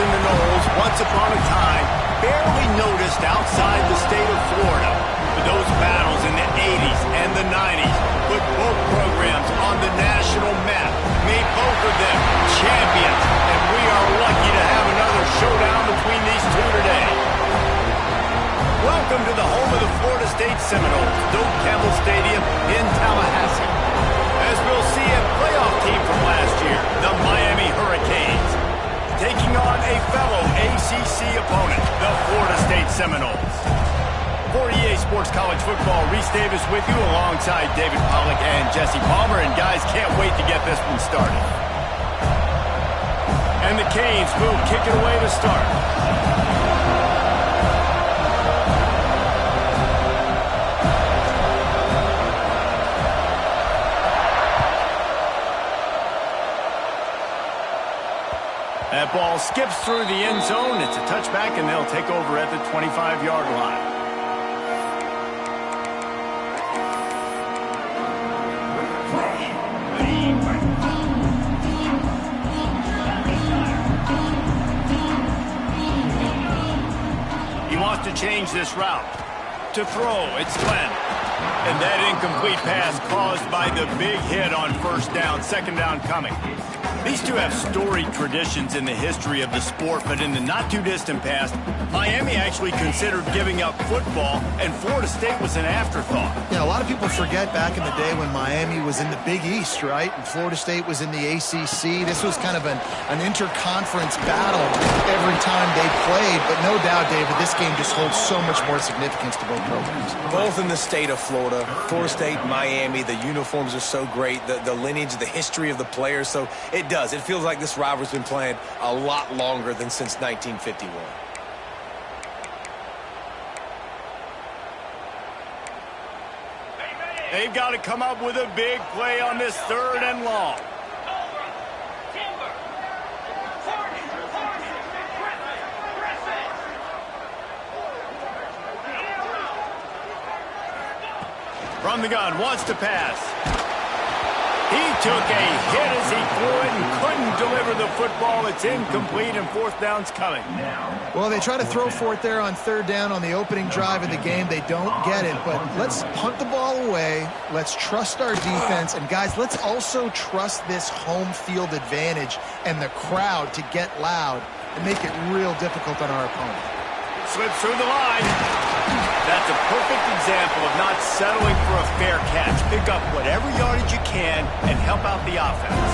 in the Knolls, once upon a time, barely noticed outside the state of Florida. But those battles in the 80s and the 90s put both programs on the national map, made both of them champions, and we are lucky to have another showdown between these two today. Welcome to the home of the Florida State Seminoles, Doak Campbell Stadium in Tallahassee. As we'll see a playoff team from last year, the Miami Hurricanes, taking on a fellow ACC opponent, the Florida State Seminoles. For EA Sports College Football, Reese Davis with you alongside David Pollack and Jesse Palmer. And guys, can't wait to get this one started. And the Canes will kick it away to start. That ball skips through the end zone. It's a touchback, and they'll take over at the 25-yard line. He wants to change this route. To throw, it's Glenn. And that incomplete pass caused by the big hit on first down, second down coming. These two have storied traditions in the history of the sport, but in the not-too-distant past, Miami actually considered giving up football, and Florida State was an afterthought. Yeah, a lot of people forget back in the day when Miami was in the Big East, right? And Florida State was in the ACC. This was kind of an interconference battle every time they played, but no doubt, David, this game just holds so much more significance to both programs. Both in the state of Florida, Florida State and Miami, the uniforms are so great, the lineage, the history of the players, so it does. It feels like this rivalry's been playing a lot longer than since 1951. They've got to come up with a big play on this third and long. From the gun, wants to pass. He took a hit as he threw it and couldn't deliver the football. It's incomplete, and fourth down's coming. Well, they try to throw for it there on third down on the opening drive of the game. They don't get it, but let's punt the ball away. Let's trust our defense. And, guys, let's also trust this home field advantage and the crowd to get loud and make it real difficult on our opponent. Slips through the line. That's a perfect example of not settling for a fair catch. Pick up whatever yardage you can and help out the offense.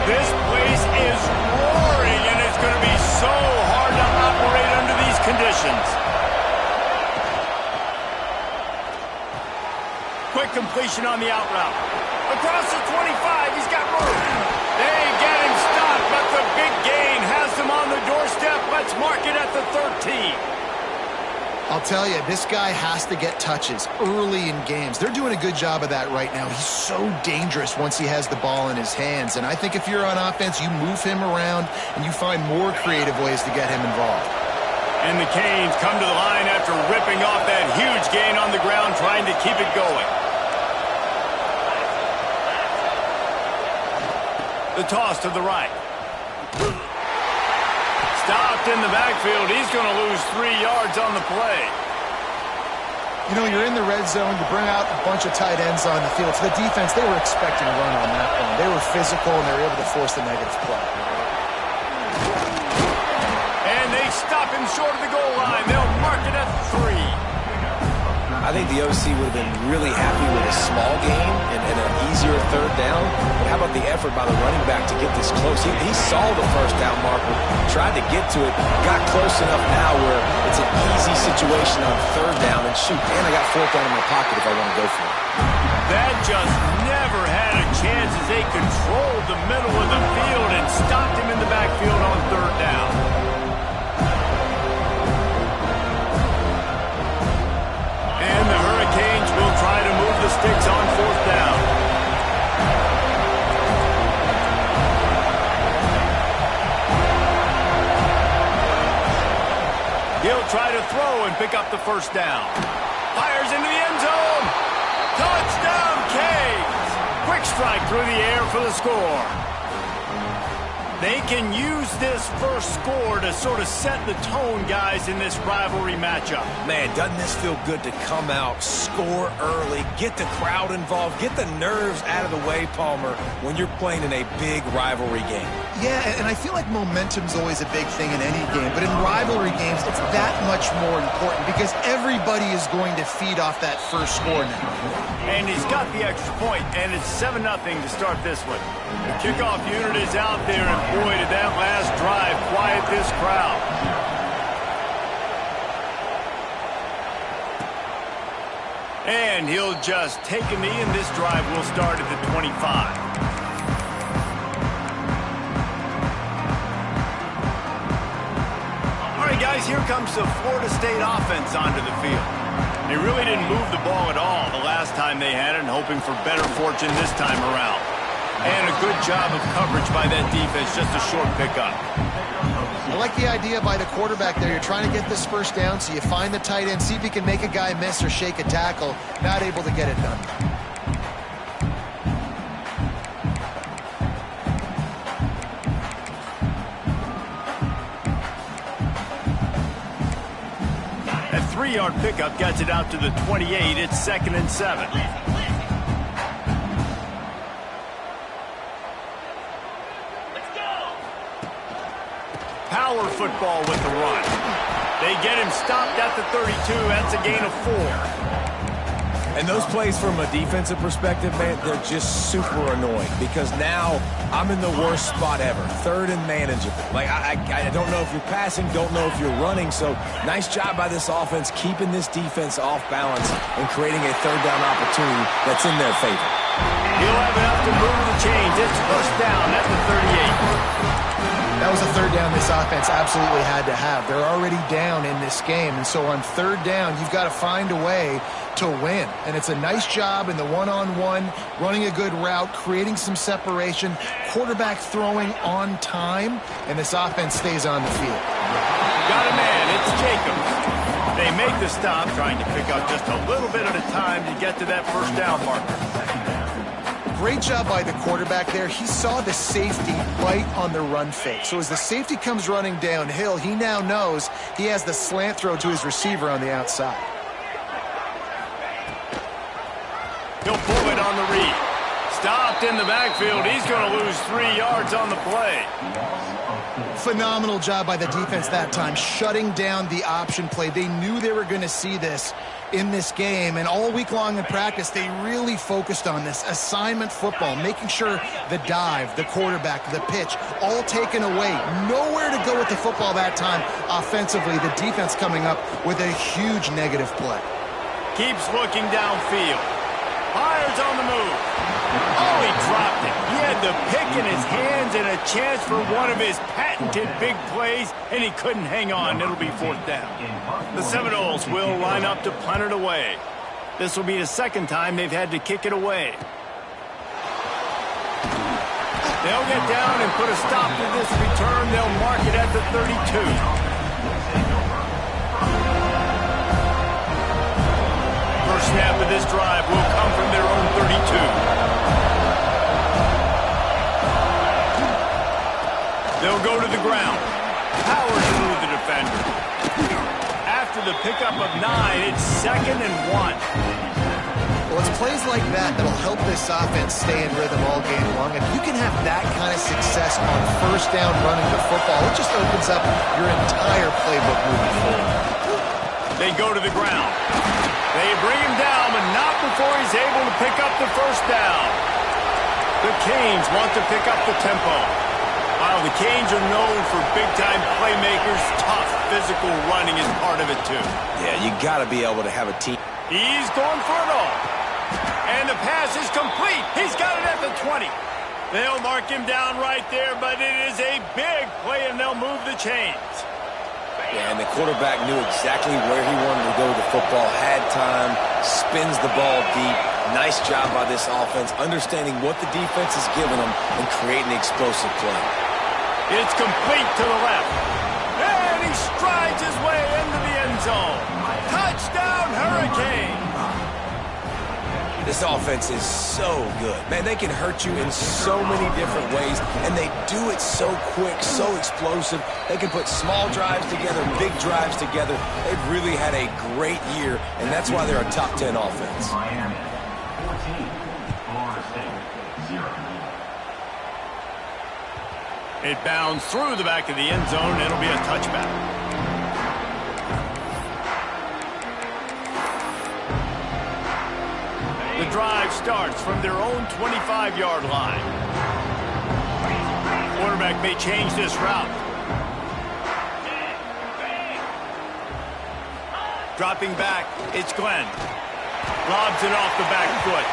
This place is roaring, and it's going to be so hard to operate under these conditions. Quick completion on the out route. Across the 25, he's got room. They get him stopped, but the big gain has them on the doorstep. Let's mark it at the 13. I'll tell you, this guy has to get touches early in games. They're doing a good job of that right now. He's so dangerous once he has the ball in his hands. And I think if you're on offense, you move him around and you find more creative ways to get him involved. And the Canes come to the line after ripping off that huge gain on the ground, trying to keep it going. The toss to the right. Stopped in the backfield. He's going to lose 3 yards on the play. You know, you're in the red zone. You bring out a bunch of tight ends on the field. So the defense, they were expecting a run on that one. They were physical, and they were able to force the negative play. And they stop him short of the goal line. They'll mark it at 3. I think the OC would have been really happy with a small gain and an easier third down. But how about the effort by the running back to get this close? He saw the first down marker, tried to get to it, got close enough now where it's an easy situation on third down. And shoot, and I got fourth down in my pocket if I want to go for it. That just never had a chance as they controlled the middle of the field and stopped him in the backfield on third down. And the Hurricanes will try to move the sticks on fourth down. He'll try to throw and pick up the first down. Fires into the end zone. Touchdown, Canes! Quick strike through the air for the score. They can use this first score to sort of set the tone, guys, in this rivalry matchup. Man, doesn't this feel good to come out, score early, get the crowd involved, get the nerves out of the way, Palmer, when you're playing in a big rivalry game? Yeah, and I feel like momentum's always a big thing in any game, but in rivalry games, it's that much more important because everybody is going to feed off that first score now. And he's got the extra point, and it's 7-0 to start this one. The kickoff unit is out there, and boy, did that last drive quiet this crowd. And he'll just take a knee, and this drive will start at the 25. All right, guys, here comes the Florida State offense onto the field. They really didn't move the ball at all the last time they had it, and hoping for better fortune this time around. And a good job of coverage by that defense, just a short pickup. I like the idea by the quarterback there. You're trying to get this first down, so you find the tight end, see if you can make a guy miss or shake a tackle. Not able to get it done. That 3-yard pickup gets it out to the 28. It's 2nd and 7. Power football with the run. They get him stopped at the 32. That's a gain of 4. And those plays from a defensive perspective, man, they're just super annoying because now I'm in the worst spot ever. 3rd and manageable. Like, I don't know if you're passing, don't know if you're running. So nice job by this offense keeping this defense off balance and creating a 3rd down opportunity that's in their favor. He'll have enough to move the chains. It's first down at the 38. That was a 3rd down this offense absolutely had to have. They're already down in this game, and so on 3rd down, you've got to find a way to win. And it's a nice job in the one-on-one, running a good route, creating some separation, quarterback throwing on time, and this offense stays on the field. Got a man. It's Jacobs. They make the stop, trying to pick up just a little bit at a time to get to that first down marker. Great job by the quarterback there. He saw the safety bite on the run fake. So as the safety comes running downhill, he now knows he has the slant throw to his receiver on the outside. He'll pull it on the read. Stopped in the backfield. He's going to lose 3 yards on the play. Phenomenal job by the defense that time, shutting down the option play. They knew they were going to see this in this game, and all week long in practice, they really focused on this assignment football, making sure the dive, the quarterback, the pitch, all taken away. Nowhere to go with the football that time offensively. The defense coming up with a huge negative play. Keeps looking downfield. Fires on the move. Oh, he dropped it. He had the pick in his hands and a chance for one of his patented big plays, and he couldn't hang on. It'll be 4th down. The Seminoles will line up to punt it away. This will be the 2nd time they've had to kick it away. They'll get down and put a stop to this return. They'll mark it at the 32. First snap of this drive will come from their own 32. They'll go to the ground. Powers through the defender. After the pickup of 9, it's 2nd and 1. Well, it's plays like that that'll help this offense stay in rhythm all game long. If you can have that kind of success on first down running the football, it just opens up your entire playbook moving forward. They go to the ground. They bring him down, but not before he's able to pick up the first down. The Canes want to pick up the tempo. While the Canes are known for big-time playmakers, tough physical running is part of it, too. Yeah, you got to be able to have a team. He's going for it all. And the pass is complete. He's got it at the 20. They'll mark him down right there, but it is a big play, and they'll move the chains. Yeah, and the quarterback knew exactly where he wanted to go with the football, had time, spins the ball deep. Nice job by this offense, understanding what the defense is giving them and creating an explosive play. It's complete to the left. And he strides his way into the end zone. Touchdown, Hurricane! The This offense is so good. Man, they can hurt you in so many different ways, and they do it so quick, so explosive. They can put small drives together, big drives together. They've really had a great year, and that's why they're a top 10 offense. Miami, 14, Florida State, 0. It bounds through the back of the end zone. It'll be a touchback. The drive starts from their own 25-yard line. Quarterback may change this route. Dropping back, it's Glenn. Lobs it off the back foot.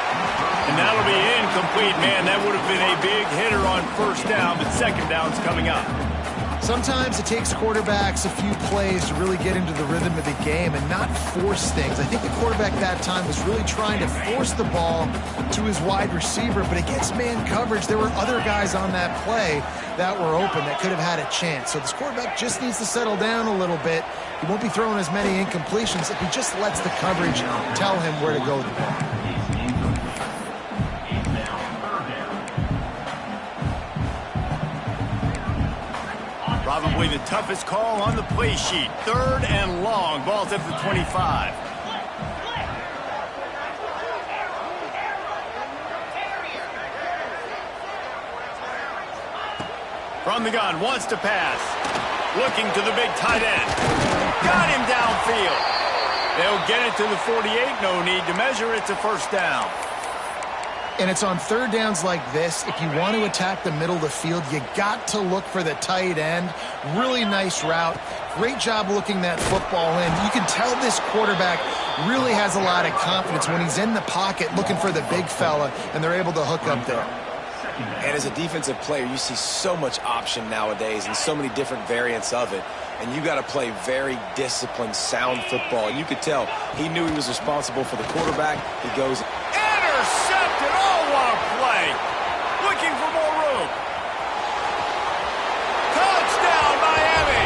And that'll be incomplete, man. That would have been a big hitter on first down, but second down's coming up. Sometimes it takes quarterbacks a few plays to really get into the rhythm of the game and not force things. I think the quarterback that time was really trying to force the ball to his wide receiver, but against man coverage, there were other guys on that play that were open that could have had a chance. So this quarterback just needs to settle down a little bit. He won't be throwing as many incompletions if he just lets the coverage tell him where to go with the ball. Probably the toughest call on the play sheet. Third and long. Ball's at the 25. From the gun, wants to pass. Looking to the big tight end. Got him downfield. They'll get it to the 48. No need to measure. It's a first down. And it's on third downs like this. If you want to attack the middle of the field, you got to look for the tight end. Really nice route. Great job looking that football in. You can tell this quarterback really has a lot of confidence when he's in the pocket looking for the big fella, and they're able to hook up there. And as a defensive player, you see so much option nowadays and so many different variants of it. And you got to play very disciplined, sound football. And you could tell he knew he was responsible for the quarterback. He goes... Intercepted! Oh, what a play! Looking for more room. Touchdown, Miami!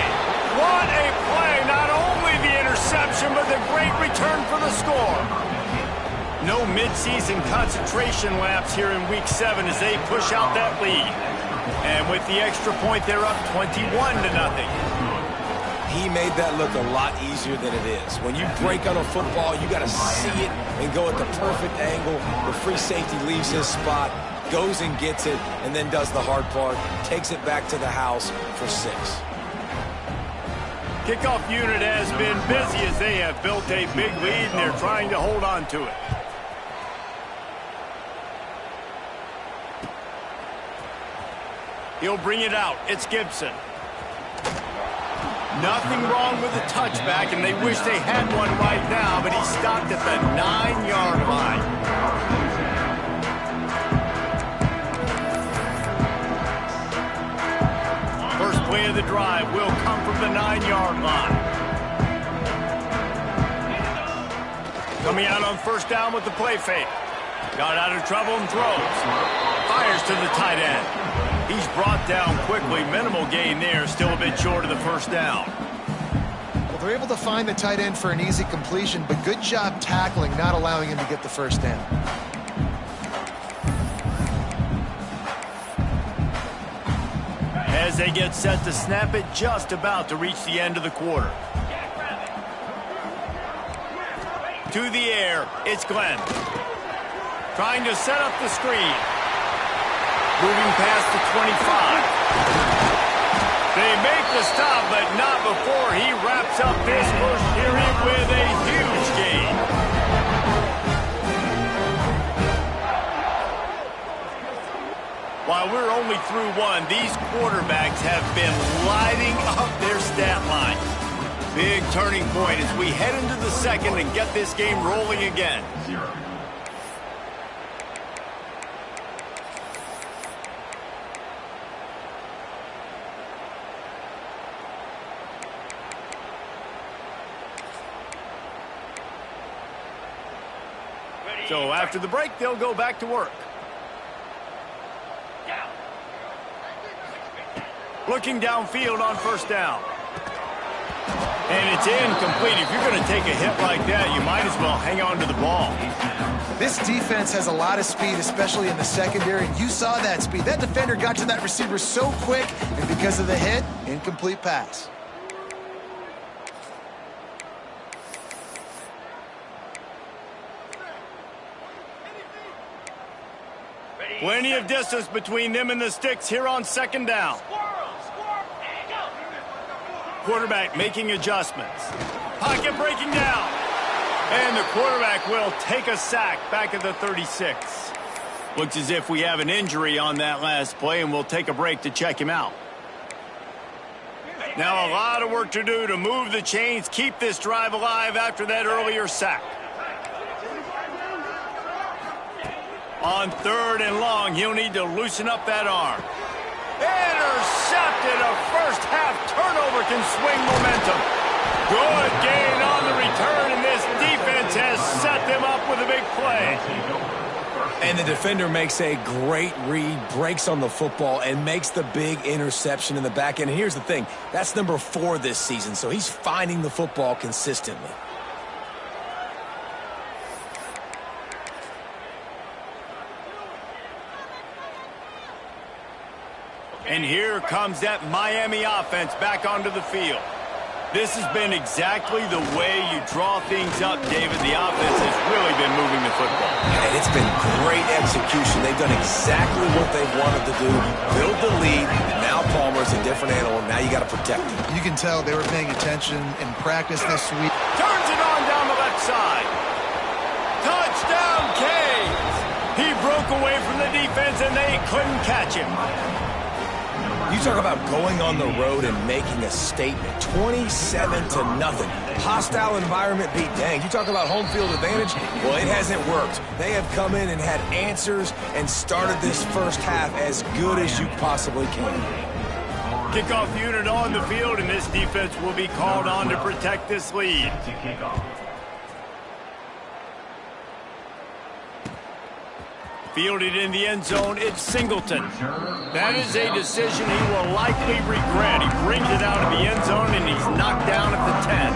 What a play! Not only the interception, but the great return for the score. No midseason concentration laps here in Week 7 as they push out that lead. And with the extra point, they're up 21-0. He made that look a lot easier than it is. When you break on a football, you got to see it and go at the perfect angle. The free safety leaves his spot, goes and gets it, and then does the hard part, takes it back to the house for 6. Kickoff unit has been busy as they have built a big lead, and they're trying to hold on to it. He'll bring it out. It's Gibson. Nothing wrong with the touchback, and they wish they had one right now, but he stopped at the 9-yard line. First play of the drive will come from the 9-yard line. Coming out on first down with the play fake. Got out of trouble and throws. Fires to the tight end. He's brought down quickly. Minimal gain there. Still a bit short of the first down. Well, they're able to find the tight end for an easy completion, but good job tackling, not allowing him to get the first down. As they get set to snap it, just about to reach the end of the quarter. To the air, it's Glenn. Trying to set up the screen. Moving past the 25. They make the stop, but not before he wraps up this first period with a huge gain. While we're only through one, these quarterbacks have been lighting up their stat line. Big turning point as we head into the second and get this game rolling again. So after the break, they'll go back to work. Looking downfield on first down. And it's incomplete. If you're going to take a hit like that, you might as well hang on to the ball. This defense has a lot of speed, especially in the secondary, and you saw that speed. That defender got to that receiver so quick, and because of the hit, incomplete pass. Plenty of distance between them and the sticks here on second down. Quarterback making adjustments. Pocket breaking down. And the quarterback will take a sack back at the 36. Looks as if we have an injury on that last play, and we'll take a break to check him out. Now a lot of work to do to move the chains, keep this drive alive after that earlier sack. On 3rd and long, he'll need to loosen up that arm. Intercepted. A first-half turnover can swing momentum. Good gain on the return, and this defense has set them up with a big play. And the defender makes a great read, breaks on the football, and makes the big interception in the back end. And here's the thing, that's number 4 this season, so he's finding the football consistently. And here comes that Miami offense back onto the field. This has been exactly the way you draw things up, David. The offense has really been moving the football. And it's been great execution. They've done exactly what they wanted to do, build the lead, and now Palmer's a different animal. Now you got to protect him. You can tell they were paying attention in practice this week. Turns it on down the left side. Touchdown, Canes! He broke away from the defense, and they couldn't catch him. You talk about going on the road and making a statement. 27-0. Hostile environment be danged. You talk about home field advantage? Well, it hasn't worked. They have come in and had answers and started this first half as good as you possibly can. Kickoff unit on the field, and this defense will be called on to protect this lead. Fielded in the end zone, it's Singleton. That is a decision he will likely regret. He brings it out of the end zone, and he's knocked down at the 10.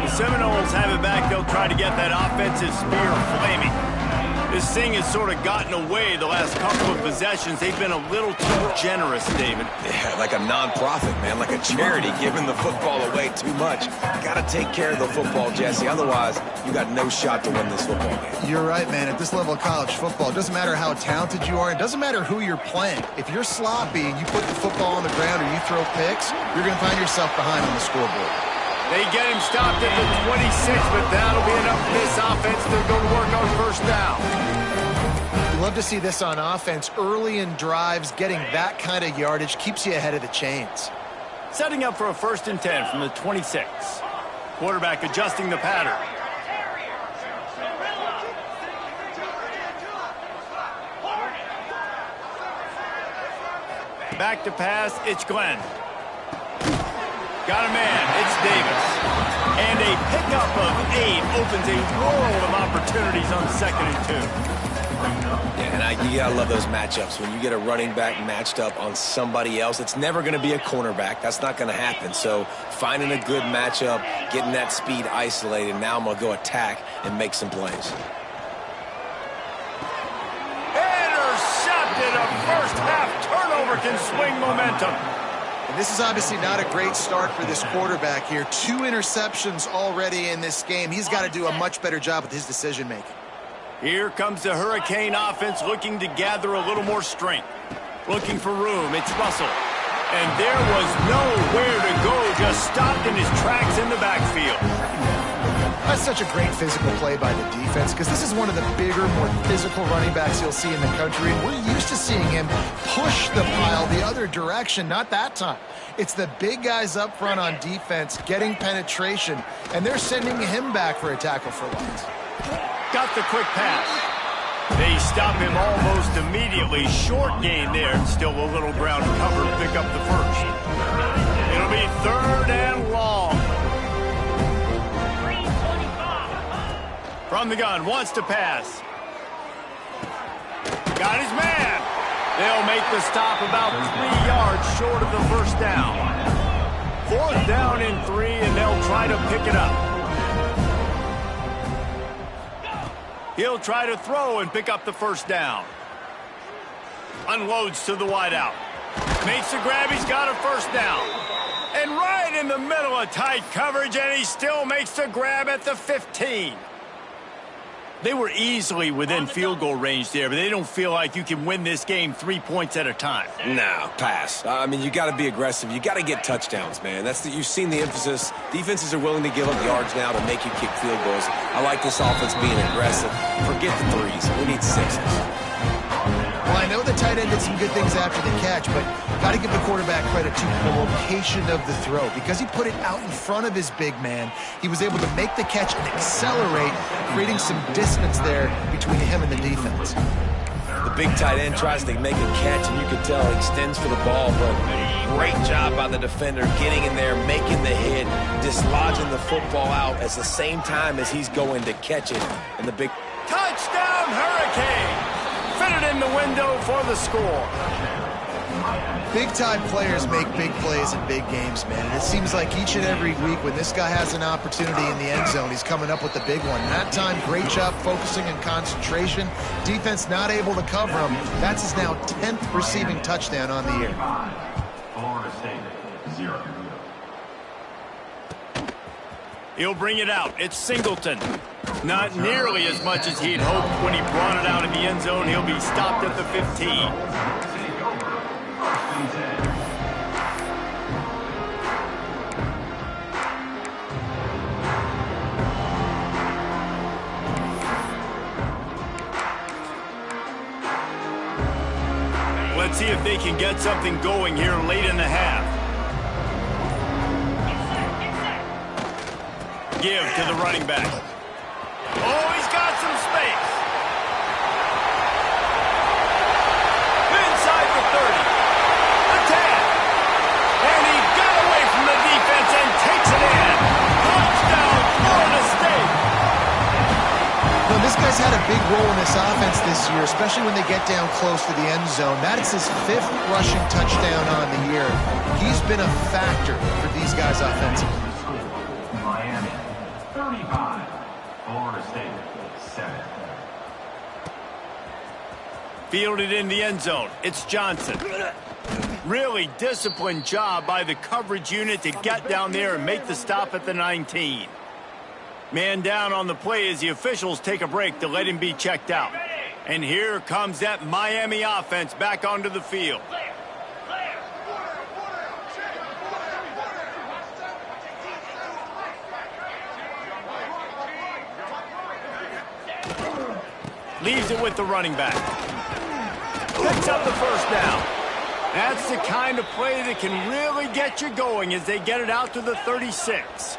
The Seminoles have it back. They'll try to get that offensive spear flaming. This thing has sort of gotten away the last couple of possessions. They've been a little too generous, David. Yeah, like a non-profit, man, like a charity, giving the football away too much. Got to take care of the football, Jesse. Otherwise, you got no shot to win this football game. You're right, man. At this level of college football, it doesn't matter how talented you are. It doesn't matter who you're playing. If you're sloppy and you put the football on the ground or you throw picks, you're going to find yourself behind on the scoreboard. They get him stopped at the 26, but that'll be enough for this offense to go to work on first down. We love to see this on offense. Early in drives, getting that kind of yardage keeps you ahead of the chains. Setting up for a 1st and 10 from the 26. Quarterback adjusting the pattern. Back to pass, it's Glenn. Got a man, it's Davis. And a pickup of 8 opens a world of opportunities on 2nd and 2. Yeah, and you gotta love those matchups. When you get a running back matched up on somebody else, it's never gonna be a cornerback. That's not gonna happen. So finding a good matchup, getting that speed isolated, now I'm gonna go attack and make some plays. Intercepted. A first half turnover can swing momentum. And this is obviously not a great start for this quarterback here. 2 interceptions already in this game. He's got to do a much better job with his decision-making. Here comes the Hurricane offense looking to gather a little more strength. Looking for room, it's Russell. And there was nowhere to go, just stopped in his tracks in the backfield. That's such a great physical play by the defense because this is one of the bigger, more physical running backs you'll see in the country. And we're used to seeing him push the pile the other direction, not that time. It's the big guys up front on defense getting penetration, and they're sending him back for a tackle for loss. Got the quick pass. They stop him almost immediately. Short gain there. Still a little ground cover. Pick up the first. It'll be 3rd and long. From the gun, wants to pass. Got his man. They'll make the stop about 3 yards short of the first down. 4th down and 3, and they'll try to pick it up. He'll try to throw and pick up the 1st down. Unloads to the wideout. Makes the grab. He's got a 1st down. And right in the middle of tight coverage, and he still makes the grab at the 15. They were easily within field goal range there, but they don't feel like you can win this game 3 points at a time. No, pass. I mean, you got to be aggressive. You got to get touchdowns, man. You've seen the emphasis. Defenses are willing to give up yards now to make you kick field goals. I like this offense being aggressive. Forget the 3s. We need 6s. Well, I know the tight end did some good things after the catch, but got to give the quarterback credit to the location of the throw. Because he put it out in front of his big man, he was able to make the catch and accelerate, creating some distance there between him and the defense. The big tight end tries to make a catch, and you can tell he extends for the ball, but great job by the defender getting in there, making the hit, dislodging the football out at the same time as he's going to catch it. And the big touchdown Hurricane! Fitted in the window for the score. Big-time players make big plays in big games, man. And it seems like each and every week when this guy has an opportunity in the end zone, he's coming up with the big one. That time, great job focusing and concentration. Defense not able to cover him. That's his now 10th receiving touchdown on the year. Florida State, 0. He'll bring it out. It's Singleton. Not nearly as much as he'd hoped when he brought it out in the end zone. He'll be stopped at the 15. Let's see if they can get something going here late in the half. Give to the running back. Oh, he's got some space. Inside the 30. The 10. And he got away from the defense and takes it in. Touchdown, Florida State. Well, this guy's had a big role in this offense this year, especially when they get down close to the end zone. That is his 5th rushing touchdown on the year. He's been a factor for these guys offensively. Miami, 35. Florida State, 7. Fielded in the end zone. It's Johnson. Really disciplined job by the coverage unit to get down there and make the stop at the 19. Man down on the play as the officials take a break to let him be checked out. And here comes that Miami offense back onto the field. Leaves it with the running back. Picks up the 1st down. That's the kind of play that can really get you going as they get it out to the 36.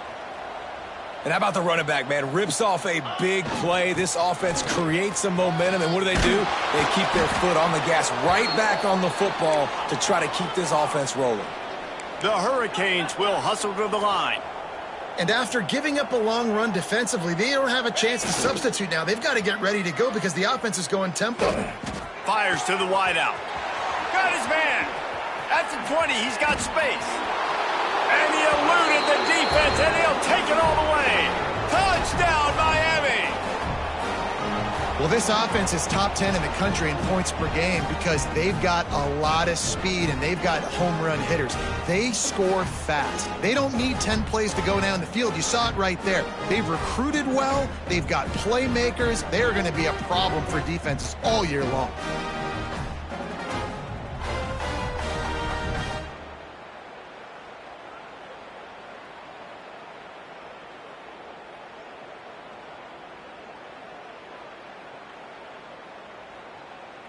And how about the running back, man? Rips off a big play. This offense creates some momentum, and what do? They keep their foot on the gas, right back on the football to try to keep this offense rolling. The Hurricanes will hustle to the line. And after giving up a long run defensively, they don't have a chance to substitute now. They've got to get ready to go because the offense is going tempo. Fires to the wideout. Got his man. At the 20, he's got space. And he eluded the defense, and he'll take it all the way. Touchdown, Miami! Well, this offense is top 10 in the country in points per game because they've got a lot of speed and they've got home run hitters. They score fast. They don't need 10 plays to go down the field. You saw it right there. They've recruited well. They've got playmakers. They're going to be a problem for defenses all year long.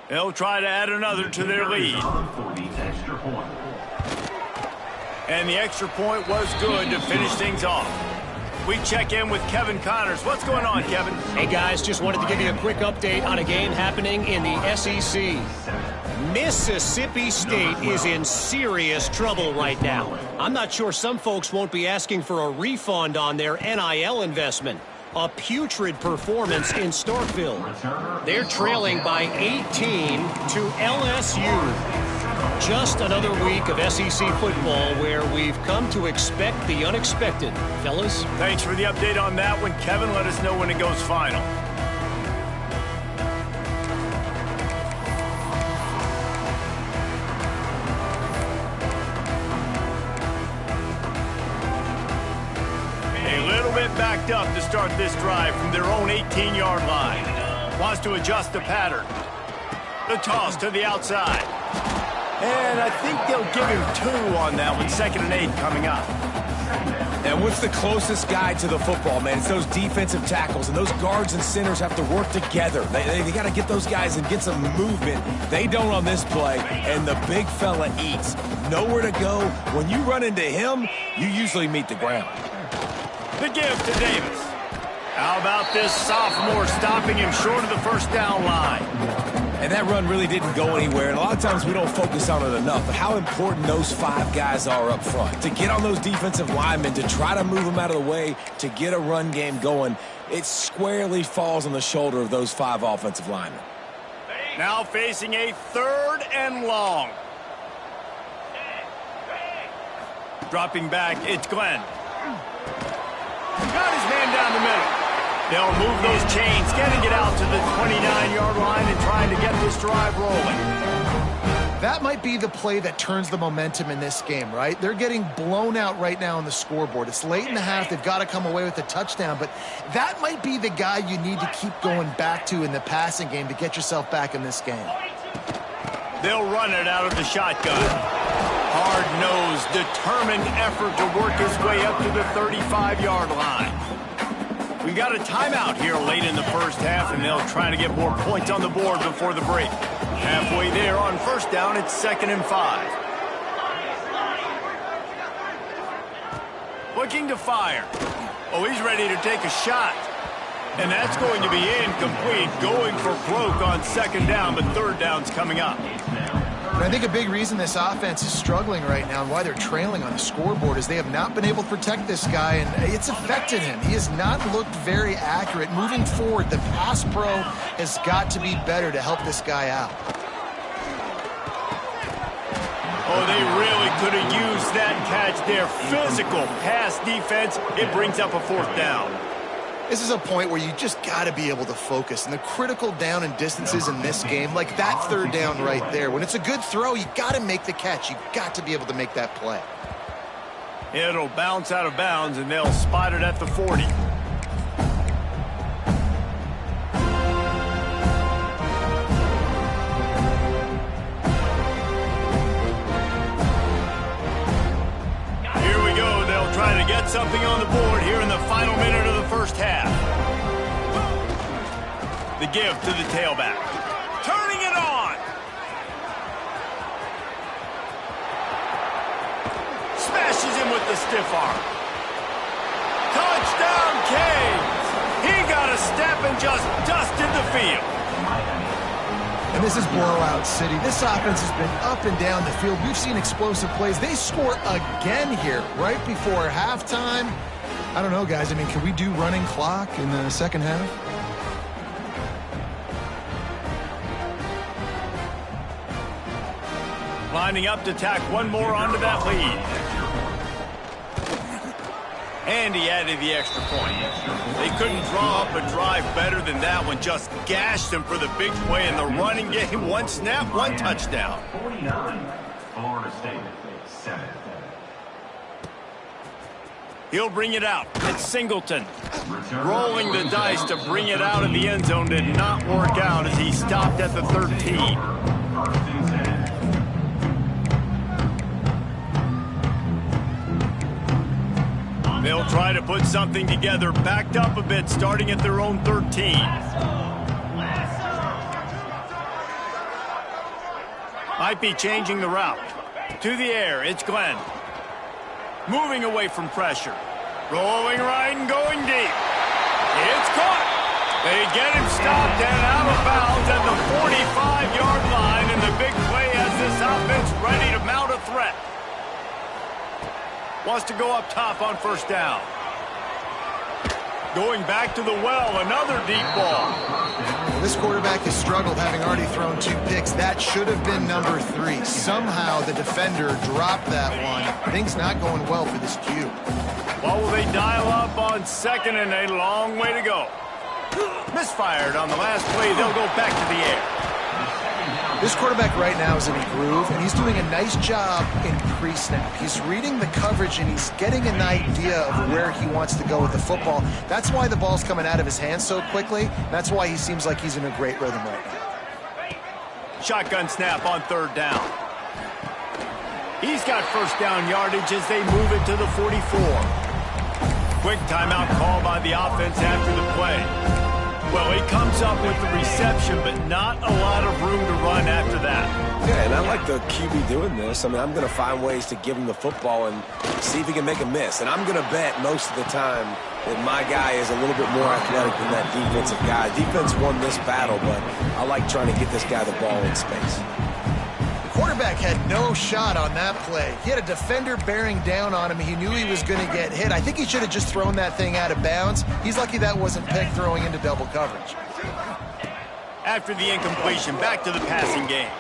They'll try to add another to their lead. And the extra point was good to finish things off. We check in with Kevin Connors. What's going on, Kevin? Hey, guys, just wanted to give you a quick update on a game happening in the SEC. Mississippi State is in serious trouble right now. I'm not sure some folks won't be asking for a refund on their NIL investment. A putrid performance in Starkville. They're trailing by 18 to LSU. Just another week of SEC football where we've come to expect the unexpected. Fellas? Thanks for the update on that one, Kevin. Let us know when it goes final. A little bit backed up to start this drive from their own 18-yard line. Wants to adjust the pattern. The toss to the outside. And I think they'll give him 2 on that one. 2nd and 8 coming up. And what's the closest guy to the football, man? It's those defensive tackles, and those guards and centers have to work together. They got to get those guys and get some movement. They don't on this play, and the big fella eats. Nowhere to go. When you run into him, you usually meet the ground. The give to Davis. How about this sophomore stopping him short of the first down line? And that run really didn't go anywhere, and a lot of times we don't focus on it enough, but how important those 5 guys are up front. To get on those defensive linemen, to try to move them out of the way, to get a run game going, it squarely falls on the shoulder of those 5 offensive linemen. Now facing a 3rd and long. Dropping back, it's Glenn. Got his man down the middle. They'll move those chains, getting it out to the 29-yard line and trying to get this drive rolling. That might be the play that turns the momentum in this game, right? They're getting blown out right now on the scoreboard. It's late in the half. They've got to come away with a touchdown, but that might be the guy you need to keep going back to in the passing game to get yourself back in this game. They'll run it out of the shotgun. Hard-nosed, determined effort to work his way up to the 35-yard line. We got a timeout here late in the first half, and they'll try to get more points on the board before the break. Halfway there on first down, it's 2nd and 5. Looking to fire. Oh, he's ready to take a shot. And that's going to be incomplete, going for broke on 2nd down, but 3rd down's coming up. And I think a big reason this offense is struggling right now and why they're trailing on the scoreboard is they have not been able to protect this guy, and it's affected him. He has not looked very accurate. Moving forward, the pass pro has got to be better to help this guy out. Oh, they really could have used that catch there. Physical pass defense. It brings up a 4th down. This is a point where you just got to be able to focus. And the critical down and distances in this game, like that 3rd down right there, when it's a good throw, you got to make the catch. You got to be able to make that play. It'll bounce out of bounds, and they'll spot it at the 40. Here we go. They'll try to get something on the board here in the final minute of the first half. The give to the tailback. Turning it on. Smashes him with the stiff arm. Touchdown, Canes. He got a step and just dusted the field. And this is blowout city. This offense has been up and down the field. We've seen explosive plays. They score again here right before halftime. I don't know, guys. I mean, can we do running clock in the second half? Lining up to tack one more onto that lead. And he added the extra point. They couldn't draw up a drive better than that one. Just gashed him for the big play in the running game. 1 snap, 1 touchdown. 49, Florida State, 7. He'll bring it out. It's Singleton. Rolling the dice to bring it out of the end zone did not work out as he stopped at the 13. They'll try to put something together, backed up a bit, starting at their own 13. Might be changing the route. To the air, it's Glenn. Moving away from pressure. Rolling right and going deep. It's caught. They get him stopped and out of bounds at the 45-yard line, and the big play has this offense ready to mount a threat. Wants to go up top on first down. Going back to the well, another deep ball. Well, this quarterback has struggled, having already thrown 2 picks. That should have been number 3. Somehow the defender dropped that one. Things not going well for this Q. Well, will they dial up on second and a long way to go? Misfired on the last play. They'll go back to the air. This quarterback right now is in a groove, and he's doing a nice job in pre-snap. He's reading the coverage, and he's getting an idea of where he wants to go with the football. That's why the ball's coming out of his hands so quickly. That's why he seems like he's in a great rhythm right now. Shotgun snap on 3rd down. He's got first down yardage as they move it to the 44. Quick timeout call by the offense after the play. Well, he comes up with the reception, but not a lot of room to run after that. Yeah, and I like the QB doing this. I mean, I'm going to find ways to give him the football and see if he can make a miss. And I'm going to bet most of the time that my guy is a little bit more athletic than that defensive guy. Defense won this battle, but I like trying to get this guy the ball in space. Quarterback had no shot on that play. He had a defender bearing down on him. He knew he was going to get hit. I think he should have just thrown that thing out of bounds. He's lucky that wasn't picked throwing into double coverage. After the incompletion, back to the passing game.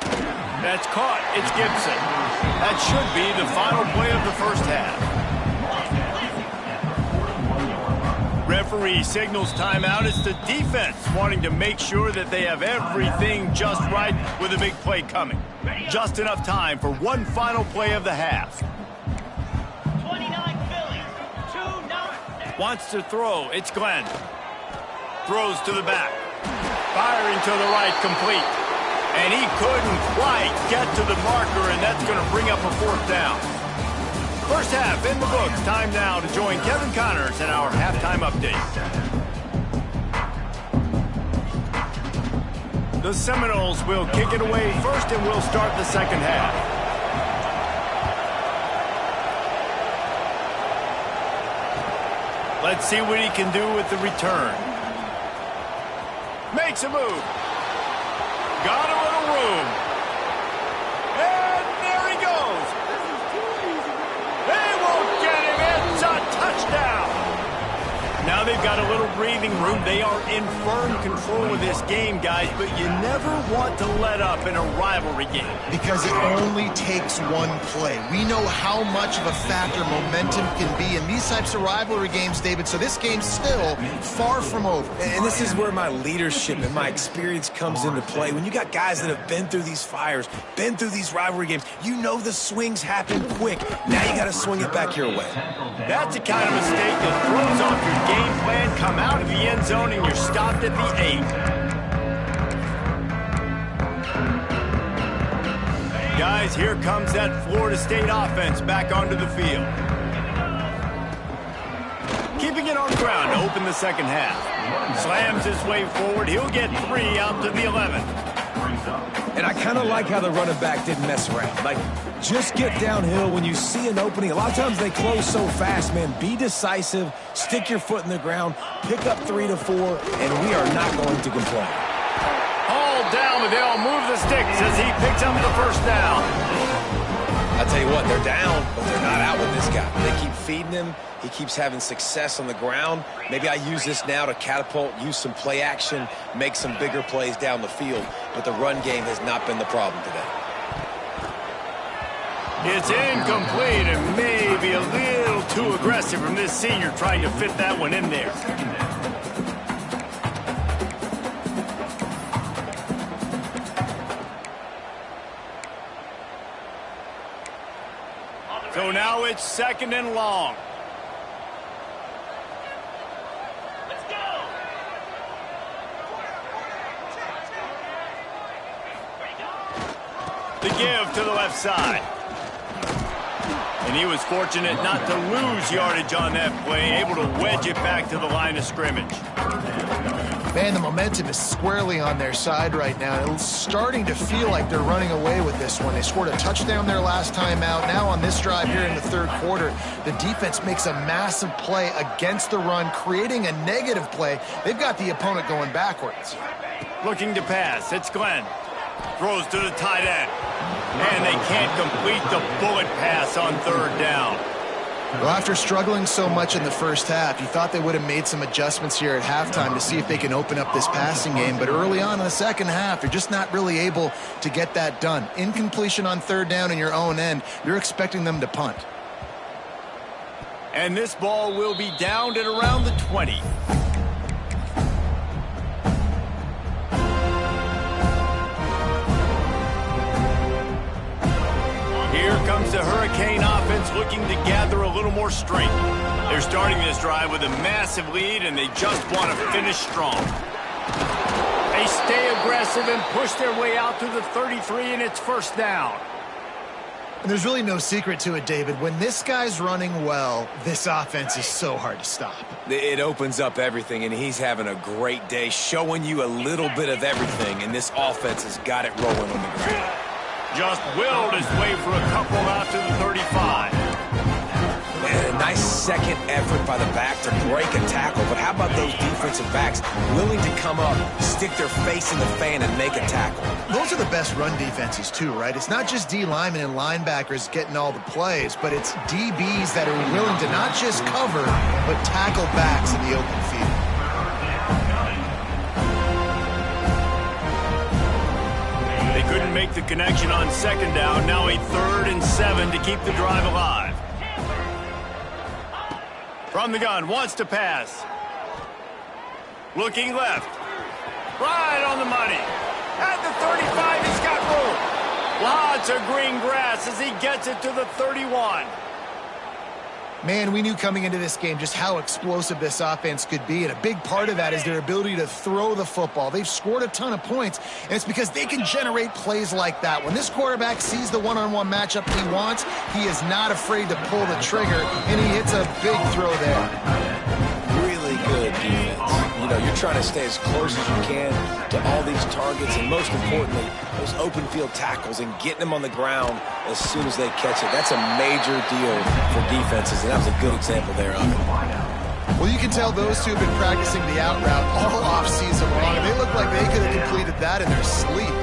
That's caught. It's Gibson. That should be the final play of the first half. Referee signals timeout. It's the defense wanting to make sure that they have everything just right with a big play coming. Just enough time for one final play of the half. 29 Phillies, 2-9. Wants to throw. It's Glenn. Throws to the back. Firing to the right, complete. And he couldn't quite get to the marker, and that's going to bring up a 4th down. First half in the books. Time now to join Kevin Connors in our halftime update. The Seminoles will kick it away first, and we'll start the second half. Let's see what he can do with the return. Makes a move. Got a little room. And there he goes. They won't get him. It's a touchdown. Now they've got a little breathing room. They are in firm control of this game, guys, but you never want to let up in a rivalry game. Because it only takes one play. We know how much of a factor momentum can be in these types of rivalry games, David, so this game's still far from over. And this is where my leadership and my experience comes into play. When you got guys that have been through these fires, been through these rivalry games, you know the swings happen quick. Now you got to swing it back your way. That's the kind of mistake that throws off your game plan. Come out of the end zone and you're stopped at the 8. Guys, here comes that Florida State offense back onto the field. Keeping it on the ground to open the second half. Slams his way forward. He'll get 3 out to the 11. And I kind of like how the running back didn't mess around. Like, just get downhill when you see an opening. A lot of times they close so fast, man. Be decisive, stick your foot in the ground, pick up 3 to 4, and we are not going to complain. All down, but they'll move the sticks as he picks up the first down. I tell you what, they're down, but they're not out with this guy. They keep feeding him. He keeps having success on the ground. Maybe I use this now to catapult, use some play action, make some bigger plays down the field. But the run game has not been the problem today. It's incomplete and maybe a little too aggressive from this senior trying to fit that one in there. So now it's 2nd and long. Let's go. The give to the left side. And he was fortunate not to lose yardage on that play, able to wedge it back to the line of scrimmage. Man, the momentum is squarely on their side right now. It's starting to feel like they're running away with this one. They scored a touchdown their last time out. Now on this drive here in the 3rd quarter, the defense makes a massive play against the run, creating a negative play. They've got the opponent going backwards. Looking to pass. It's Glenn. Throws to the tight end. And they can't complete the bullet pass on 3rd down. Well, after struggling so much in the first half, you thought they would have made some adjustments here at halftime to see if they can open up this passing game. But early on in the second half, you're just not really able to get that done. Incompletion on third down in your own end, you're expecting them to punt. And this ball will be downed at around the 20. Here comes the Hurricane offense looking to gather a little more strength. They're starting this drive with a massive lead, and they just want to finish strong. They stay aggressive and push their way out to the 33, and it's first down. And there's really no secret to it, David. When this guy's running well, this offense is so hard to stop. It opens up everything, and he's having a great day, showing you a little bit of everything, and this offense has got it rolling on the ground. Just willed his way for a couple out to the 35. And a nice second effort by the back to break a tackle. But how about those defensive backs willing to come up, stick their face in the fan, and make a tackle? Those are the best run defenses, too, right? It's not just D linemen and linebackers getting all the plays, but it's DBs that are willing to not just cover, but tackle backs in the open field. They couldn't make the connection on second down. Now a 3rd and 7 to keep the drive alive. From the gun, wants to pass. Looking left. Right on the money. At the 35, he's got room. Lots of green grass as he gets it to the 31. Man, we knew coming into this game just how explosive this offense could be, and a big part of that is their ability to throw the football. They've scored a ton of points, and it's because they can generate plays like that. When this quarterback sees the one-on-one matchup he wants, he is not afraid to pull the trigger, and he hits a big throw there. Really good defense. You know, you're trying to stay as close as you can to all these targets, and most importantly, those open field tackles and getting them on the ground as soon as they catch it. That's a major deal for defenses, and that was a good example there of it. Well, you can tell those two have been practicing the out route all offseason long, and they look like they could have completed that in their sleep.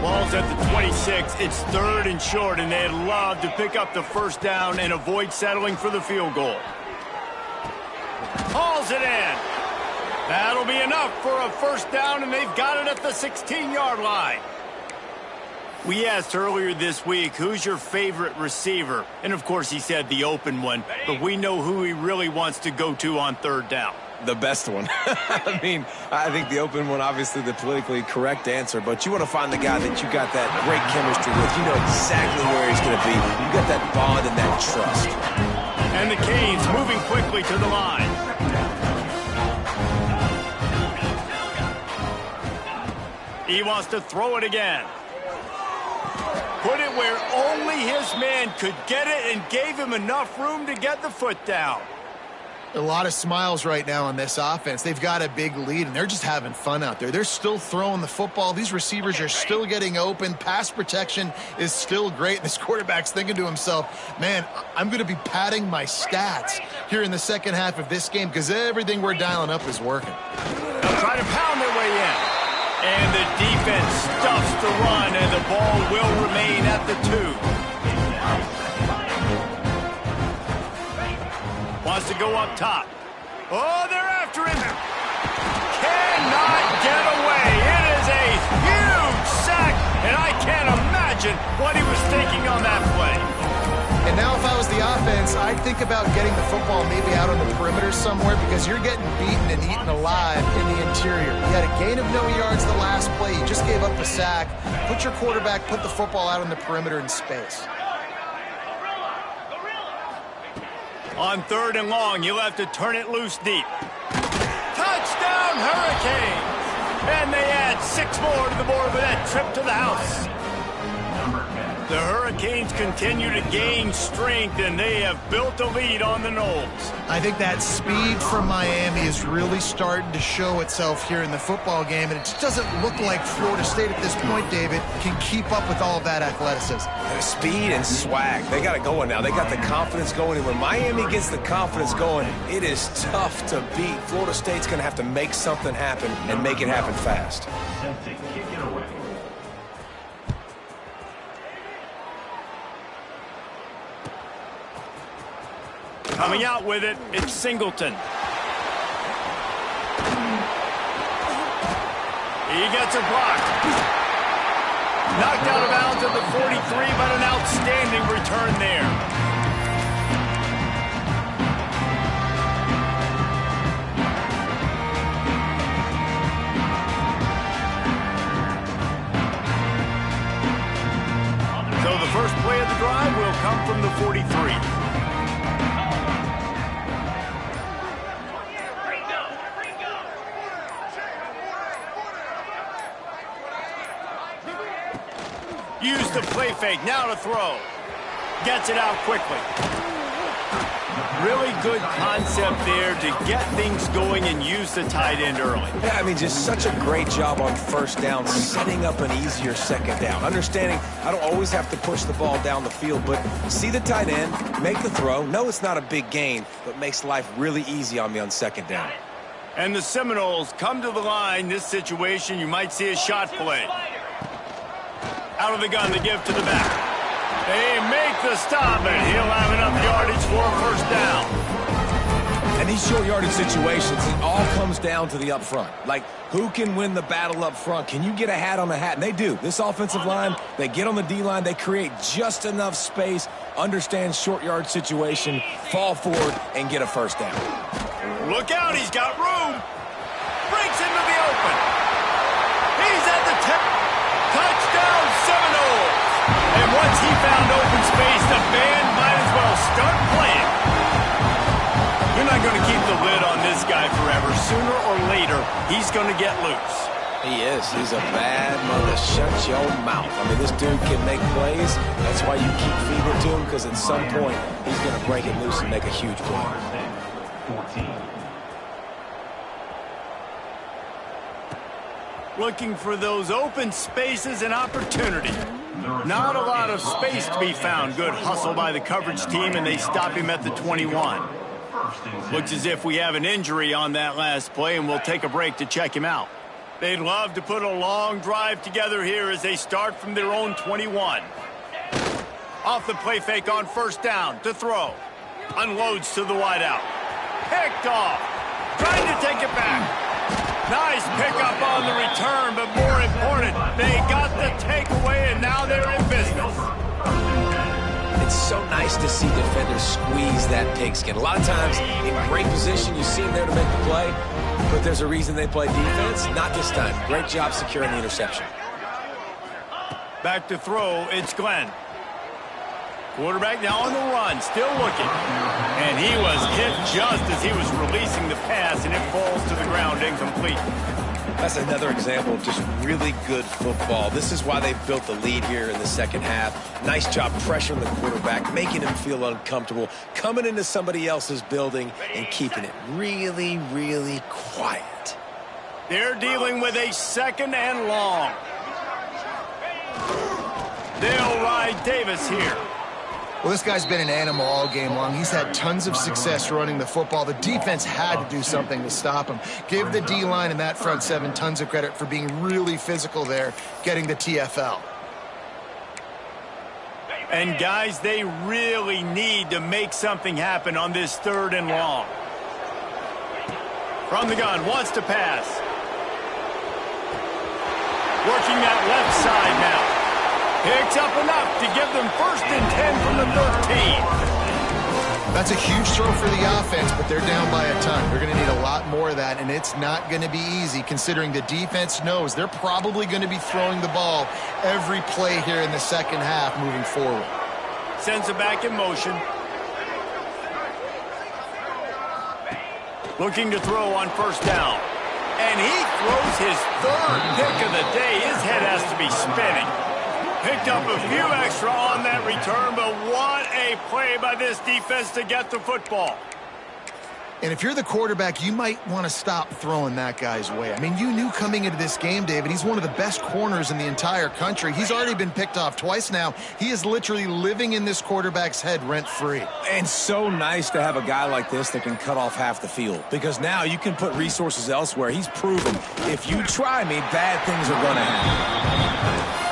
Ball's at the 26. It's 3rd and short, and they'd love to pick up the first down and avoid settling for the field goal. Hauls it in. That'll be enough for a first down, and they've got it at the 16-yard line. We asked earlier this week, who's your favorite receiver? And, of course, he said the open one, but we know who he really wants to go to on third down. The best one. I mean, I think the open one, obviously the politically correct answer, but you want to find the guy that you got that great chemistry with. You know exactly where he's going to be. You got that bond and that trust. And the Canes moving quickly to the line. He wants to throw it again. Put it where only his man could get it and gave him enough room to get the foot down. A lot of smiles right now on this offense. They've got a big lead, and they're just having fun out there. They're still throwing the football. These receivers are still getting open. Pass protection is still great. This quarterback's thinking to himself, man, I'm going to be padding my stats here in the second half of this game because everything we're dialing up is working. They'll try to pound their way in. And the defense stuffs the run, and the ball will remain at the 2. Wants to go up top. Oh, they're after him. Cannot get away. It is a huge sack, and I can't imagine what he was thinking on that play. And now if I was the offense, I'd think about getting the football maybe out on the perimeter somewhere because you're getting beaten and eaten alive in the interior. You had a gain of no yards the last play. You just gave up the sack. Put your quarterback, put the football out on the perimeter in space. On 3rd and long, you'll have to turn it loose deep. Touchdown, Hurricanes! And they add 6 more to the board with that trip to the house. The Hurricanes continue to gain strength, and they have built a lead on the Noles. I think that speed from Miami is really starting to show itself here in the football game, and it just doesn't look like Florida State at this point, David, can keep up with all of that athleticism. The speed and swag, they got it going now. They got the confidence going, and when Miami gets the confidence going, it is tough to beat. Florida State's going to have to make something happen and make it happen fast. Kick it away. Coming out with it, it's Singleton. He gets a block. Knocked out of bounds at the 43, but an outstanding return there. So the first play of the drive will come from the 43. Use the play fake, now to throw. Gets it out quickly. Really good concept there to get things going and use the tight end early. Yeah, I mean, just such a great job on first down, setting up an easier second down. Understanding I don't always have to push the ball down the field, but see the tight end, make the throw. No, it's not a big gain, but makes life really easy on me on second down. And the Seminoles come to the line. This situation, you might see a shot play. Out of the gun to give to the back. They make the stop, and he'll have enough yardage for a first down. And these short yardage situations, it all comes down to the up front. Like, who can win the battle up front? Can you get a hat on a hat? And they do. This offensive line, they get on the D-line, they create just enough space, understand short yard situation, fall forward, and get a first down. Look out, he's got room. Breaks into the open. He's at the 10. Touchdown Seminoles! And once he found open space, the band might as well start playing. You're not going to keep the lid on this guy forever. Sooner or later, he's going to get loose. He is. He's a bad mother. Shut your mouth. I mean, this dude can make plays. That's why you keep feeding it to him, because at some point, he's going to break it loose and make a huge play. 14. Looking for those open spaces and opportunity. Not a lot of space to be found. Good hustle by the coverage team, and they stop him at the 21. Looks as if we have an injury on that last play, and we'll take a break to check him out. They'd love to put a long drive together here as they start from their own 21. Off the play fake on first down to throw. Unloads to the wideout. Picked off. Trying to take it back. Nice pickup on the return, but more important, they got the takeaway, and now they're in business. It's so nice to see defenders squeeze that pigskin. A lot of times, in great position, you see them there to make the play, but there's a reason they play defense. Not this time. Great job securing the interception. Back to throw, it's Glenn. Quarterback now on the run, still looking. And he was hit just as he was releasing the pass, and it falls to the ground incomplete. That's another example of just really good football. This is why they built the lead here in the second half. Nice job pressuring the quarterback, making him feel uncomfortable, coming into somebody else's building and keeping it really, really quiet. They're dealing with a second and long. They'll ride Davis here. Well, this guy's been an animal all game long. He's had tons of success running the football. The defense had to do something to stop him. Give the D-line and that front seven tons of credit for being really physical there, getting the TFL. And, guys, they really need to make something happen on this third and long. From the gun, wants to pass. Working that left side now. Picks up enough to give them 1st and 10 from the 13. That's a huge throw for the offense, but they're down by a ton. They're going to need a lot more of that, and it's not going to be easy considering the defense knows they're probably going to be throwing the ball every play here in the second half moving forward. Sends it back in motion. Looking to throw on first down. And he throws his 3rd pick of the day. His head has to be spinning. Picked up a few extra on that return, but what a play by this defense to get the football. And if you're the quarterback, you might want to stop throwing that guy's way. I mean, you knew coming into this game, David, he's one of the best corners in the entire country. He's already been picked off twice now. He is literally living in this quarterback's head rent-free. And so nice to have a guy like this that can cut off half the field, because now you can put resources elsewhere. He's proven if you try me, bad things are going to happen.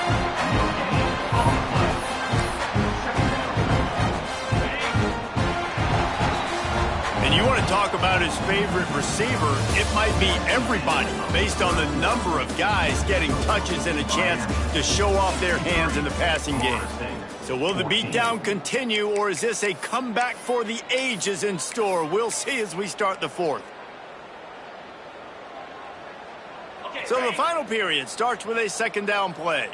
about his favorite receiver, it might be everybody based on the number of guys getting touches and a chance to show off their hands in the passing game. So will the beatdown continue, or is this a comeback for the ages in store? We'll see as we start the fourth. So the final period starts with a second down play.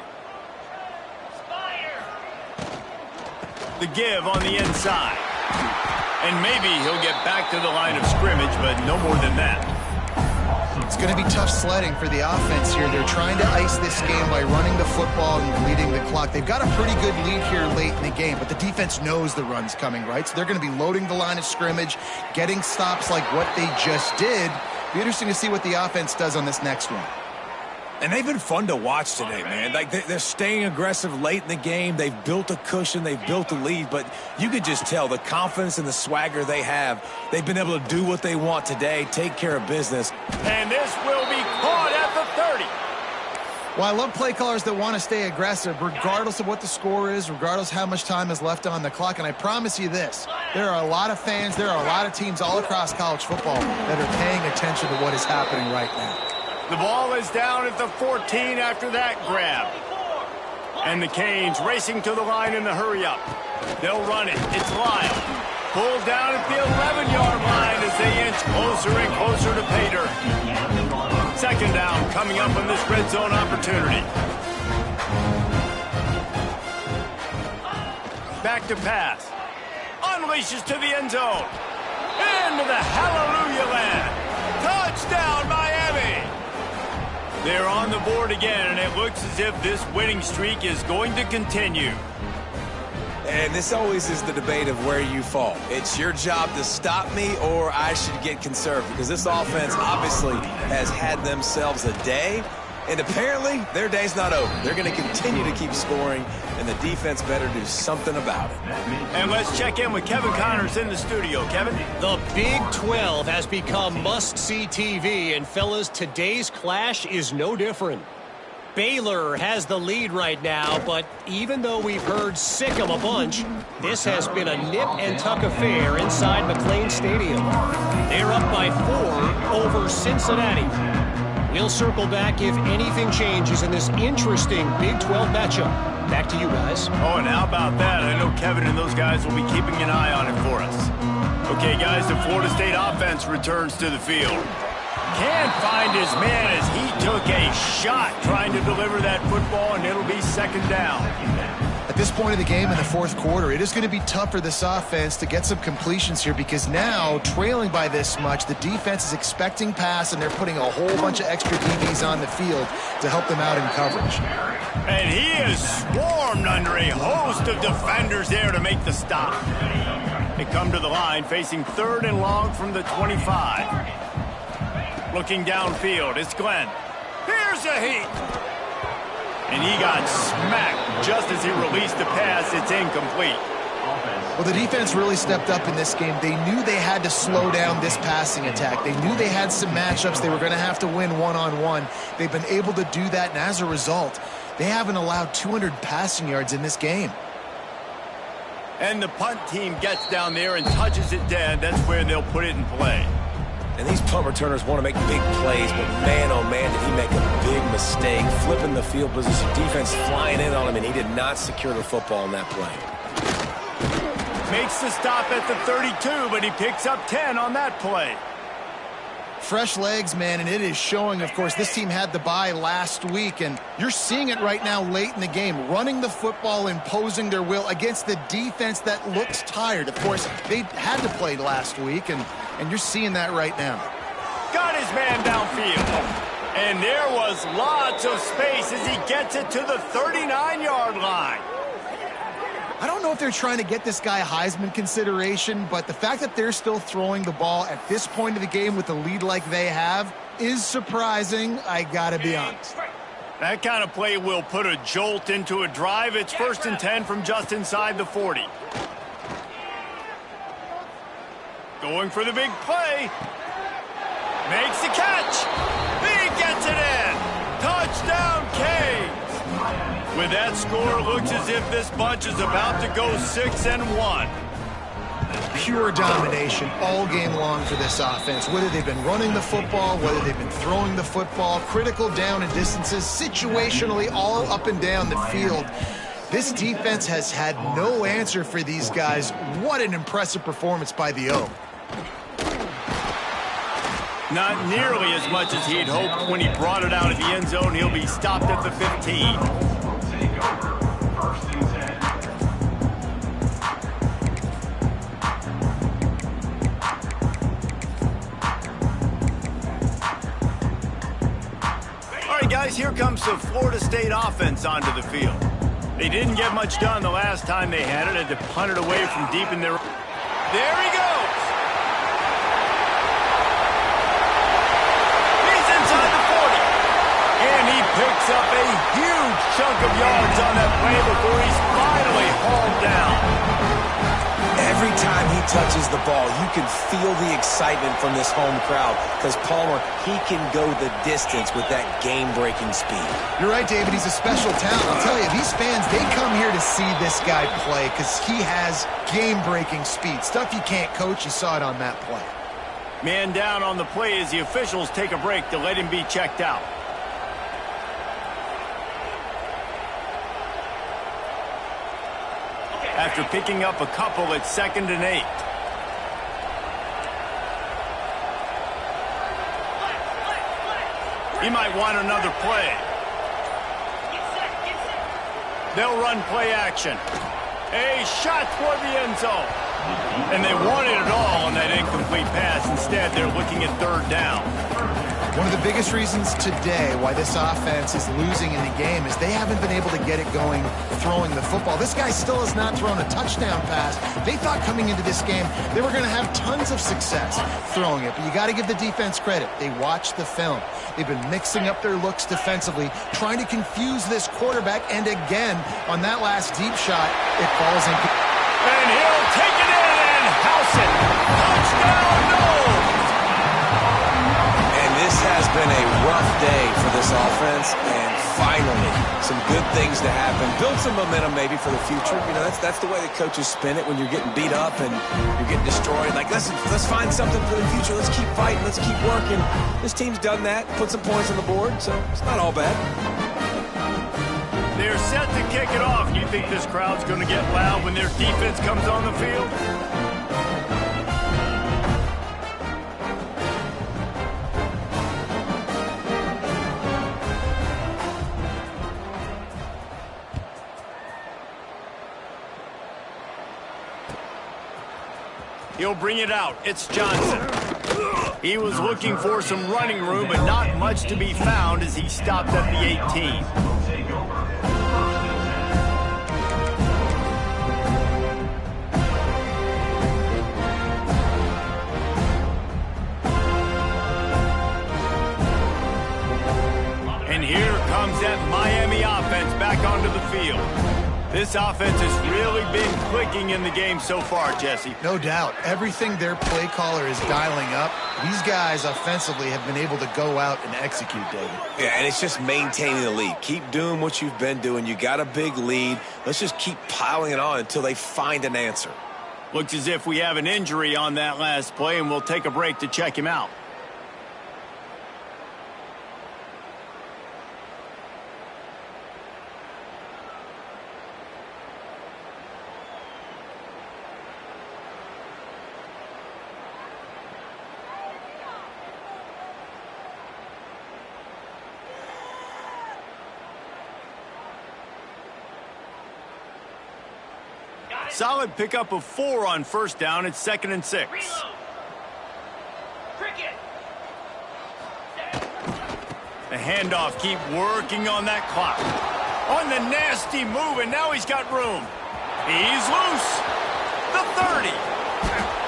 The give on the inside. And maybe he'll get back to the line of scrimmage, but no more than that. It's going to be tough sledding for the offense here. They're trying to ice this game by running the football and leading the clock. They've got a pretty good lead here late in the game, but the defense knows the run's coming, right? So they're going to be loading the line of scrimmage, getting stops like what they just did. Be interesting to see what the offense does on this next one. And they've been fun to watch today, man. Like, they're staying aggressive late in the game. They've built a cushion. They've built a lead. But you could just tell the confidence and the swagger they have. They've been able to do what they want today, take care of business. And this will be caught at the 30. Well, I love play callers that want to stay aggressive, regardless of what the score is, regardless how much time is left on the clock. And I promise you this, there are a lot of fans, there are a lot of teams all across college football that are paying attention to what is happening right now. The ball is down at the 14 after that grab. And the Canes racing to the line in the hurry-up. They'll run it. It's Lyle. Pulled down at the 11-yard line as they inch closer and closer to pay dirt. Second down coming up on this red zone opportunity. Back to pass. Unleashes to the end zone. Into the hallelujah land. Touchdown, Miami! They're on the board again, and it looks as if this winning streak is going to continue. And this always is the debate of where you fall. It's your job to stop me, or I should get conservative, because this offense obviously has had themselves a day, and apparently their day's not over. They're going to continue to keep scoring, and the defense better do something about it. And let's check in with Kevin Connors in the studio. Kevin? The Big 12 has become must-see TV, and fellas, today's clash is no different. Baylor has the lead right now, but even though we've heard sick 'em a bunch, this has been a nip-and-tuck affair inside McLean Stadium. They're up by 4 over Cincinnati. We'll circle back if anything changes in this interesting Big 12 matchup. Back to you guys. Oh, and how about that? I know Kevin and those guys will be keeping an eye on it for us. Okay, guys, the Florida State offense returns to the field. Can't find his man as he took a shot trying to deliver that football, and it'll be second down. At this point of the game in the fourth quarter, it is going to be tough for this offense to get some completions here, because now, trailing by this much, the defense is expecting pass, and they're putting a whole bunch of extra DBs on the field to help them out in coverage. And he is swarmed under a host of defenders there to make the stop. They come to the line facing 3rd and long from the 25. Looking downfield, it's Glenn. Here's a heat. And he got smacked just as he released the pass. It's incomplete. Well, the defense really stepped up in this game. They knew they had to slow down this passing attack. They knew they had some matchups they were going to have to win one-on-one. They've been able to do that, and as a result, they haven't allowed 200 passing yards in this game. And the punt team gets down there and touches it dead. That's where they'll put it in play. And these punt returners want to make big plays, but man, oh man, did he make a big mistake. Flipping the field position, defense flying in on him, and he did not secure the football in that play. Makes the stop at the 32, but he picks up 10 on that play. Fresh legs, man, and it is showing. Of course, this team had the bye last week, and you're seeing it right now late in the game, running the football, imposing their will against the defense that looks tired. Of course, they had to play last week, and you're seeing that right now. Got his man downfield. And there was lots of space as he gets it to the 39-yard line. I don't know if they're trying to get this guy Heisman consideration, but the fact that they're still throwing the ball at this point of the game with the lead like they have is surprising, I gotta be honest. That kind of play will put a jolt into a drive. It's 1st and 10 from just inside the 40. Going for the big play. Makes the catch. He gets it in. Touchdown, Canes. With that score, looks as if this bunch is about to go 6-1. pure domination all game long for this offense. Whether they've been running the football, whether they've been throwing the football, critical down and distances, situationally all up and down the field. This defense has had no answer for these guys. What an impressive performance by the O. Not nearly as much as he'd hoped when he brought it out of the end zone. He'll be stopped at the 15. All right, guys, here comes the Florida State offense onto the field. They didn't get much done the last time they had it. Had to punt it away from deep in their... There he goes! And he picks up a huge chunk of yards on that play before he's finally hauled down. Every time he touches the ball, you can feel the excitement from this home crowd because Palmer, he can go the distance with that game-breaking speed. You're right, David. He's a special talent. I'll tell you, these fans, they come here to see this guy play because he has game-breaking speed. Stuff you can't coach. You saw it on that play. Man down on the play as the officials take a break to let him be checked out. After picking up a couple at 2nd and 8. He might want another play. They'll run play action. A shot toward the end zone. And they wanted it all on that incomplete pass. Instead, they're looking at 3rd down. One of the biggest reasons today why this offense is losing in the game is they haven't been able to get it going throwing the football. This guy still has not thrown a touchdown pass. They thought coming into this game they were going to have tons of success throwing it, but you got to give the defense credit. They watched the film. They've been mixing up their looks defensively, trying to confuse this quarterback, and again, on that last deep shot, it falls in. And he'll take it in and house it. Touchdown, no! This has been a rough day for this offense, and finally, some good things to happen. Build some momentum maybe for the future. You know, that's the way the coaches spin it when you're getting beat up and you're getting destroyed. Like, let's find something for the future. Let's keep fighting. Let's keep working. This team's done that, put some points on the board, so it's not all bad. They're set to kick it off. You think this crowd's going to get loud when their defense comes on the field? He'll bring it out. It's Johnson. He was looking for some running room, but not much to be found as he stopped at the 18. And here comes that Miami offense back onto the field. This offense has really been clicking in the game so far, Jesse. No doubt. Everything their play caller is dialing up, these guys offensively have been able to go out and execute, David. Yeah, and it's just maintaining the lead. Keep doing what you've been doing. You got a big lead. Let's just keep piling it on until they find an answer. Looks as if we have an injury on that last play, and we'll take a break to check him out. Solid pickup of 4 on 1st down. It's 2nd and 6. The handoff, keep working on that clock. On the nasty move, and now he's got room. He's loose. The 30.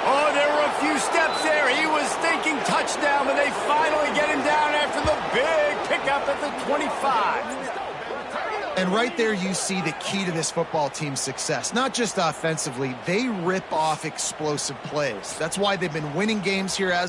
Oh, there were a few steps there. He was thinking touchdown, but they finally get him down after the big pickup at the 25. And right there you see the key to this football team's success. Not just offensively, they rip off explosive plays. That's why they've been winning games here as